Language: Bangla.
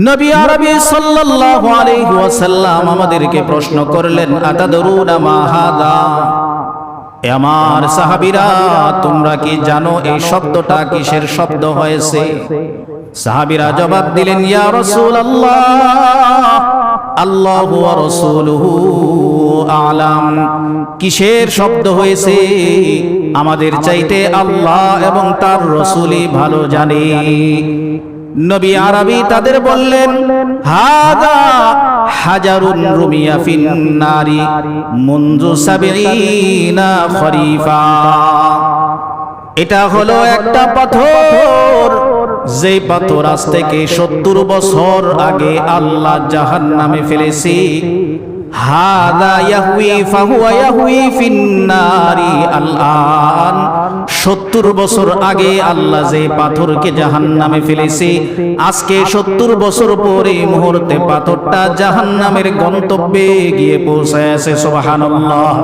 নবী আরবি সাল্লাল্লাহু আলাইহি ওয়াসাল্লাম আমাদেরকে প্রশ্ন করলেন, আতাদরুনা মা হাদা? আমার সাহাবীরা, তোমরা কি জানো এই শব্দটা কিসের শব্দ হয়েছে? সাহাবীরা জবাব দিলেন, ইয়া রাসূলুল্লাহ, আল্লাহু ওয়া রাসূলুহু আ'লাম। কিসের শব্দ হয়েছে আমাদের চাইতে আল্লাহ এবং তার রাসূলই ভালো জানে। নবী আরবি তাদের বললেন, হাদা হাজারুন রুমিয়া ফিন নারি মুনযু ৭০ খরিফা। এটা হলো একটা পাথর, যে পাথর আজ থেকে ৭০ বছর আগে আল্লাহ জাহান্নামে ফেলেছে। হাদা ইয়াহউই ফাহুয়া ইয়াহউই ফিন নারি আল-আন। ৭০ বছর আগে আল্লাহ যে পাথরকে জাহান্নামে ফেলেছে, আজকে ৭০ বছর পরে মুহূর্তে পাথরটা জাহান্নামের গন্তব্যে গিয়ে পৌঁছায় আছে। সুবহানাল্লাহ।